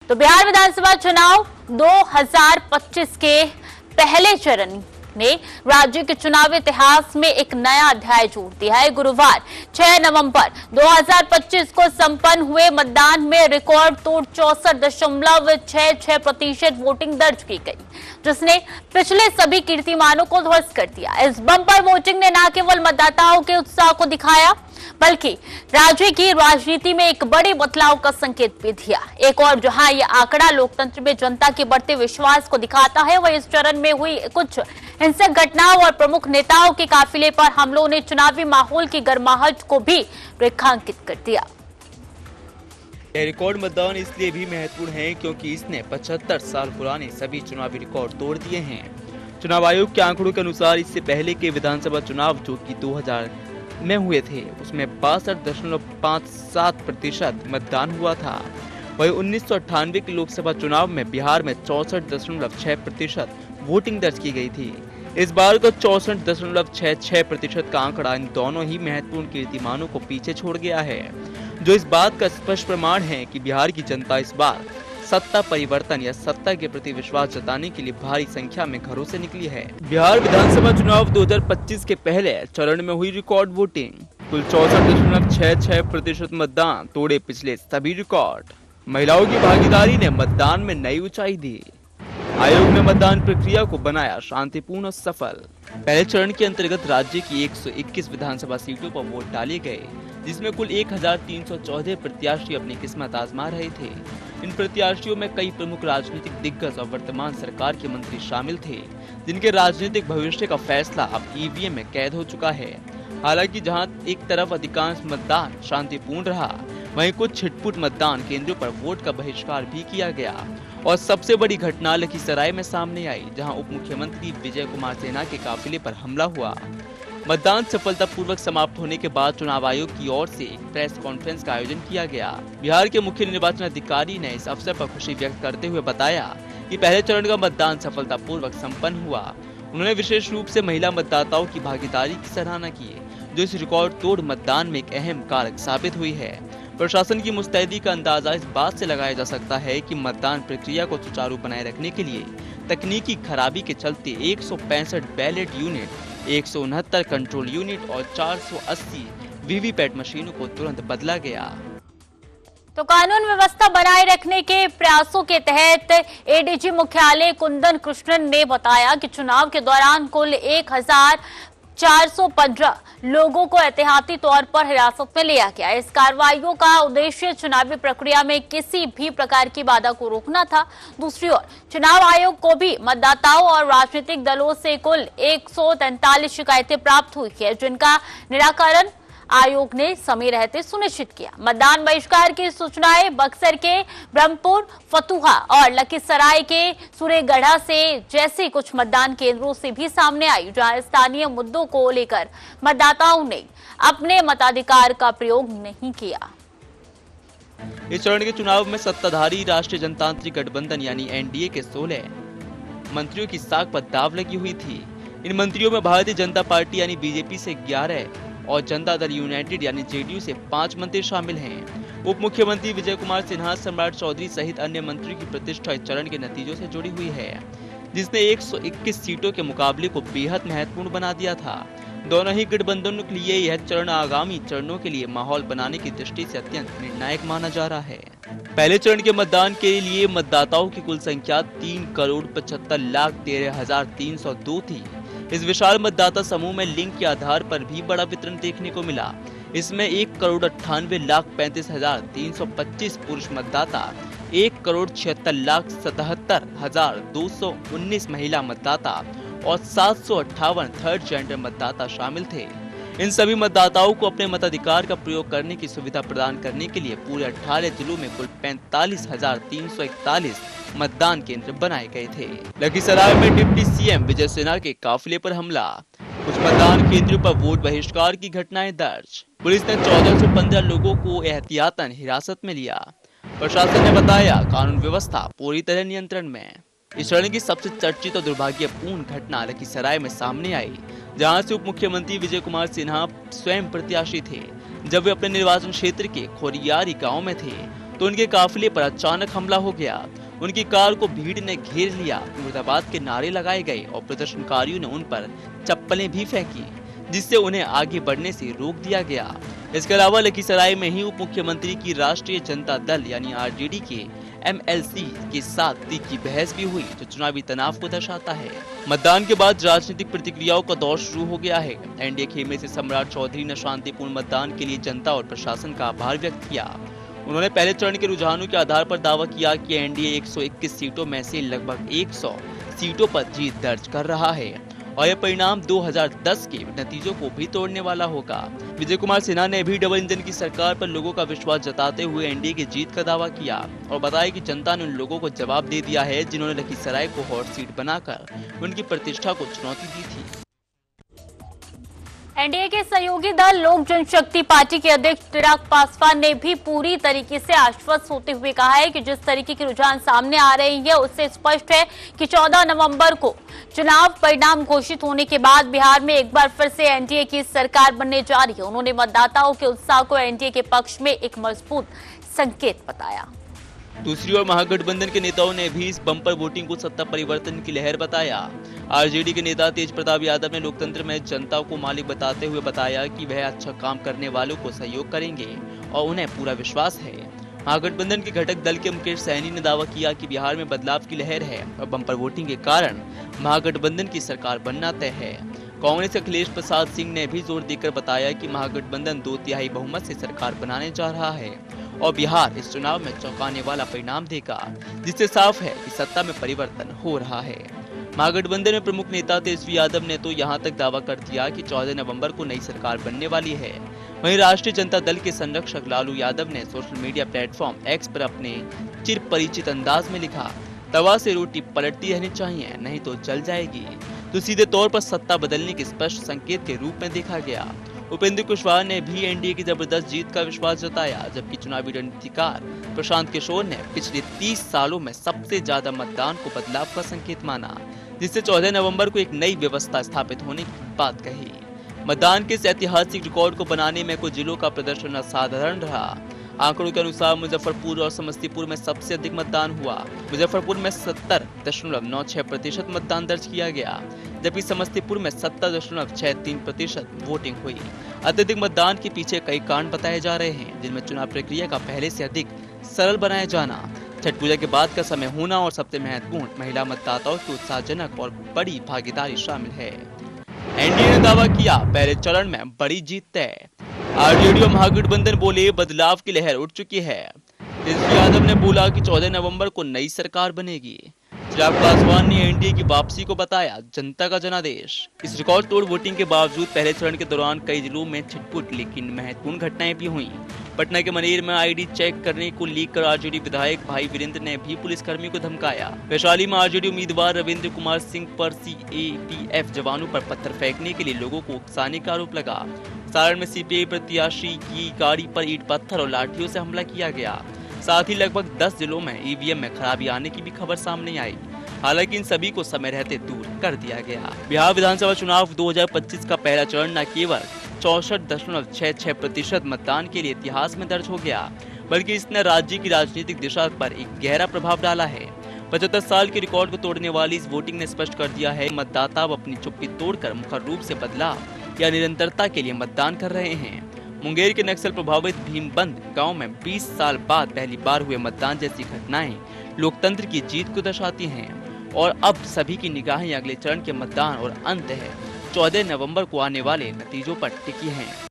तो बिहार विधानसभा चुनाव 2025 के पहले चरण ने राज्य के चुनाव इतिहास में एक नया अध्याय जोड़ दिया है। गुरुवार 6 नवंबर 2025 को संपन्न हुए मतदान में रिकॉर्ड तोड़ 64.66% वोटिंग दर्ज की गई, जिसने पिछले सभी कीर्तिमानों को ध्वस्त कर दिया। इस बम्पर वोटिंग ने न केवल मतदाताओं के उत्साह को दिखाया, बल्कि राज्य की राजनीति में एक बड़े बदलाव का संकेत भी दिया। एक और जहां यह आंकड़ा लोकतंत्र में जनता के बढ़ते विश्वास को दिखाता है, वह इस चरण में हुई कुछ हिंसक घटनाओं और प्रमुख नेताओं के काफिले पर हमलों ने चुनावी माहौल की गर्माहट को भी रेखांकित कर दिया। यह रिकॉर्ड मतदान इसलिए भी महत्वपूर्ण है क्योंकि इसने 75 साल पुराने सभी चुनावी रिकॉर्ड तोड़ दिए हैं। चुनाव आयोग के आंकड़ों के अनुसार इससे पहले के विधानसभा चुनाव जो कि 2000 में हुए थे, उसमें 62.57% मतदान हुआ था। वही 1998 के लोकसभा चुनाव में बिहार में 64.6% वोटिंग दर्ज की गई थी। इस बार का 64.66% का आंकड़ा इन दोनों ही महत्वपूर्ण कीर्तिमानों को पीछे छोड़ गया है, जो इस बात का स्पष्ट प्रमाण है कि बिहार की जनता इस बार सत्ता परिवर्तन या सत्ता के प्रति विश्वास जताने के लिए भारी संख्या में घरों से निकली है। बिहार विधानसभा चुनाव 2025 के पहले चरण में हुई रिकॉर्ड वोटिंग, कुल 64.66% मतदान तोड़े पिछले सभी रिकॉर्ड। महिलाओं की भागीदारी ने मतदान में नई ऊंचाई दी। आयोग ने मतदान प्रक्रिया को बनाया शांतिपूर्ण और सफल। पहले चरण के अंतर्गत राज्य की 121 विधानसभा सीटों पर वोट डाले गए, जिसमें कुल 1314 प्रत्याशी अपनी किस्मत आजमा रहे थे। इन प्रत्याशियों में कई प्रमुख राजनीतिक दिग्गज और वर्तमान सरकार के मंत्री शामिल थे, जिनके राजनीतिक भविष्य का फैसला अब ईवीएम में कैद हो चुका है। हालांकि जहां एक तरफ अधिकांश मतदान शांतिपूर्ण रहा, वहीं कुछ छिटपुट मतदान केंद्रों पर वोट का बहिष्कार भी किया गया। और सबसे बड़ी घटना लखीसराय में सामने आई, जहां उप मुख्यमंत्री विजय कुमार सिन्हा के काफिले पर हमला हुआ। मतदान सफलतापूर्वक समाप्त होने के बाद चुनाव आयोग की ओर से एक प्रेस कॉन्फ्रेंस का आयोजन किया गया। बिहार के मुख्य निर्वाचन अधिकारी ने इस अवसर पर खुशी व्यक्त करते हुए बताया कि पहले चरण का मतदान सफलतापूर्वक संपन्न हुआ। उन्होंने विशेष रूप से महिला मतदाताओं की भागीदारी की सराहना की, जो इस रिकॉर्ड तोड़ मतदान में एक अहम कारक साबित हुई है। प्रशासन की मुस्तैदी का अंदाजा इस बात से लगाया जा सकता है कि मतदान प्रक्रिया को सुचारू बनाए रखने के लिए तकनीकी खराबी के चलते 165 बैलेट यूनिट, 169 कंट्रोल यूनिट और 480 वीवीपैट मशीनों को तुरंत बदला गया। तो कानून व्यवस्था बनाए रखने के प्रयासों के तहत एडीजी मुख्यालय कुंदन कृष्णन ने बताया कि चुनाव के दौरान कुल 1415 लोगों को एहतियाती तौर पर हिरासत में लिया गया। इस कार्रवाइयों का उद्देश्य चुनावी प्रक्रिया में किसी भी प्रकार की बाधा को रोकना था। दूसरी ओर चुनाव आयोग को भी मतदाताओं और राजनीतिक दलों से कुल 143 शिकायतें प्राप्त हुई है, जिनका निराकरण आयोग ने समय रहते सुनिश्चित किया। मतदान बहिष्कार की सूचनाएं बक्सर के ब्रह्मपुर, फतुहा और लखीसराय के सूर्यगढ़ा से जैसे कुछ मतदान केंद्रों से भी सामने आई, जहां स्थानीय मुद्दों को लेकर मतदाताओं ने अपने मताधिकार का प्रयोग नहीं किया। इस चरण के चुनाव में सत्ताधारी राष्ट्रीय जनतांत्रिक गठबंधन यानी एनडीए के 16 मंत्रियों की साख पर दाव लगी हुई थी। इन मंत्रियों में भारतीय जनता पार्टी यानी बीजेपी से 11 और जनता दल यूनाइटेड यानी जेडीयू से 5 मंत्री शामिल हैं। उप मुख्यमंत्री विजय कुमार सिन्हा, सम्राट चौधरी सहित अन्य मंत्रियों की प्रतिष्ठा इस चरण के नतीजों से जुड़ी हुई है, जिसने 121 सीटों के मुकाबले को बेहद महत्वपूर्ण बना दिया था। दोनों ही गठबंधनों के लिए यह चरण आगामी चरणों के लिए माहौल बनाने की दृष्टि से अत्यंत निर्णायक माना जा रहा है। पहले चरण के मतदान के लिए मतदाताओं की कुल संख्या 3,75,13,302 थी। इस विशाल मतदाता समूह में लिंग के आधार पर भी बड़ा वितरण देखने को मिला। इसमें 1,98,35,325 पुरुष मतदाता, 1,76,77,219 महिला मतदाता और 758 थर्ड जेंडर मतदाता शामिल थे। इन सभी मतदाताओं को अपने मताधिकार का प्रयोग करने की सुविधा प्रदान करने के लिए पूरे 18 जिलों में कुल 45,341 मतदान केंद्र बनाए गए थे। लखीसराय में डिप्टी सीएम विजय सिन्हा के काफिले पर हमला, कुछ मतदान केंद्रों पर वोट बहिष्कार की घटनाएं दर्ज। पुलिस ने 1415 लोगों को एहतियातन हिरासत में लिया। प्रशासन ने बताया कानून व्यवस्था पूरी तरह नियंत्रण में। इस चरण की सबसे चर्चित और दुर्भाग्यपूर्ण घटना लखीसराय में सामने आई, जहां से उप मुख्यमंत्री विजय कुमार सिन्हा स्वयं प्रत्याशी थे। जब वे अपने निर्वाचन क्षेत्र के खोरियारी गांव में थे, तो उनके काफिले पर अचानक हमला हो गया। उनकी कार को भीड़ ने घेर लिया, मुर्दाबाद के नारे लगाए गए और प्रदर्शनकारियों ने उन पर चप्पलें भी फेंकी, जिससे उन्हें आगे बढ़ने से रोक दिया गया। इसके अलावा लखीसराय में ही उप मुख्यमंत्री की राष्ट्रीय जनता दल यानी आरजेडी के एमएलसी के साथ तीखी बहस भी हुई, जो चुनावी तनाव को दर्शाता है। मतदान के बाद राजनीतिक प्रतिक्रियाओं का दौर शुरू हो गया है। एनडीए खेमे से सम्राट चौधरी ने शांतिपूर्ण मतदान के लिए जनता और प्रशासन का आभार व्यक्त किया। उन्होंने पहले चरण के रुझानों के आधार पर दावा किया कि एनडीए 121 सीटों में से लगभग 100 सीटों पर जीत दर्ज कर रहा है और यह परिणाम 2010 के नतीजों को भी तोड़ने वाला होगा। विजय कुमार सिन्हा ने भी डबल इंजन की सरकार पर लोगों का विश्वास जताते हुए एनडीए की जीत का दावा किया और बताया कि जनता ने उन लोगों को जवाब दे दिया है जिन्होंने लखीसराय को हॉट सीट बनाकर उनकी प्रतिष्ठा को चुनौती दी थी। एनडीए के सहयोगी दल लोक जनशक्ति पार्टी के अध्यक्ष चिराग पासवान ने भी पूरी तरीके से आश्वस्त होते हुए कहा है कि जिस तरीके के रुझान सामने आ रहे हैं उससे स्पष्ट है कि 14 नवंबर को चुनाव परिणाम घोषित होने के बाद बिहार में एक बार फिर से एनडीए की सरकार बनने जा रही है। उन्होंने मतदाताओं के उत्साह को एनडीए के पक्ष में एक मजबूत संकेत बताया। दूसरी ओर महागठबंधन के नेताओं ने भी इस बम्पर वोटिंग को सत्ता परिवर्तन की लहर बताया। आरजेडी के नेता तेज प्रताप यादव ने लोकतंत्र में जनता को मालिक बताते हुए बताया कि वह अच्छा काम करने वालों को सहयोग करेंगे और उन्हें पूरा विश्वास है। महागठबंधन के घटक दल के मुकेश सहनी ने दावा किया कि बिहार में बदलाव की लहर है और बम्पर वोटिंग के कारण महागठबंधन की सरकार बनना तय है। कांग्रेस के अखिलेश प्रसाद सिंह ने भी जोर देकर बताया कि महागठबंधन 2/3 बहुमत से सरकार बनाने जा रहा है और बिहार इस चुनाव में चौंकाने वाला परिणाम देगा, जिससे साफ है कि सत्ता में परिवर्तन हो रहा है। महागठबंधन में प्रमुख नेता तेजस्वी यादव ने तो यहां तक दावा कर दिया कि 14 नवंबर को नई सरकार बनने वाली है। वहीं राष्ट्रीय जनता दल के संरक्षक लालू यादव ने सोशल मीडिया प्लेटफॉर्म एक्स पर अपने चिर परिचित अंदाज में लिखा, तवा से रोटी पलटती रहनी चाहिए, नहीं तो जल जाएगी, तो सीधे तौर पर सत्ता बदलने के स्पष्ट संकेत के रूप में देखा गया। उपेंद्र कुशवाहा ने भी एनडीए की जबरदस्त जीत का विश्वास जताया, जबकि चुनावी रणनीतिकार प्रशांत किशोर ने पिछले 30 सालों में सबसे ज्यादा मतदान को बदलाव का संकेत माना, जिससे 14 नवंबर को एक नई व्यवस्था स्थापित होने की बात कही। मतदान के इस ऐतिहासिक रिकॉर्ड को बनाने में कुछ जिलों का प्रदर्शन असाधारण रहा। आंकड़ों के अनुसार मुजफ्फरपुर और समस्तीपुर में सबसे अधिक मतदान हुआ। मुजफ्फरपुर में 70.96% मतदान दर्ज किया गया, जबकि समस्तीपुर में 70.63% वोटिंग हुई। अत्यधिक मतदान के पीछे कई कारण बताए जा रहे हैं, जिनमें चुनाव प्रक्रिया का पहले से अधिक सरल बनाया जाना, छठ पूजा के बाद का समय होना और सबसे महत्वपूर्ण महिला मतदाताओं की उत्साहजनक और बड़ी भागीदारी शामिल है। एनडीए ने दावा किया, पहले चरण में बड़ी जीत तय। आरजेडी और महागठबंधन बोले, बदलाव की लहर उठ चुकी है। तेजस्वी यादव ने बोला कि 14 नवंबर को नई सरकार बनेगी। चिराग पासवान ने एनडीए की वापसी को बताया जनता का जनादेश। इस रिकॉर्ड तोड़ वोटिंग के बावजूद पहले चरण के दौरान कई जिलों में छिटपुट लेकिन महत्वपूर्ण घटनाएं भी हुई। पटना के मनेर में आईडी चेक करने को लेकर आरजेडी विधायक भाई वीरेंद्र ने भी पुलिसकर्मी को धमकाया। वैशाली में आरजेडी उम्मीदवार रविंद्र कुमार सिंह पर सीएपीएफ जवानों पर पत्थर फेंकने के लिए लोगों को उकसाने का आरोप लगा। सारण में सीपीआई प्रत्याशी की गाड़ी पर ईंट पत्थर और लाठियों से हमला किया गया। साथ ही लगभग 10 जिलों में ईवीएम में खराबी आने की भी खबर सामने आई। हालांकि इन सभी को समय रहते दूर कर दिया गया। बिहार विधानसभा चुनाव 2025 का पहला चरण न केवल 64.66% मतदान के लिए इतिहास में दर्ज हो गया, बल्कि इसने राज्य की राजनीतिक दिशा पर एक गहरा प्रभाव डाला है। 75 साल के रिकॉर्ड को तोड़ने वाली इस वोटिंग ने स्पष्ट कर दिया है, मतदाता अब अपनी चुप्पी तोड़कर मुखर रूप से बदलाव या निरंतरता के लिए मतदान कर रहे हैं। मुंगेर के नक्सल प्रभावित भीमबंद गांव में 20 साल बाद पहली बार हुए मतदान जैसी घटनाएं लोकतंत्र की जीत को दर्शाती हैं और अब सभी की निगाहें अगले चरण के मतदान और अंत है 14 नवंबर को आने वाले नतीजों पर टिकी हैं।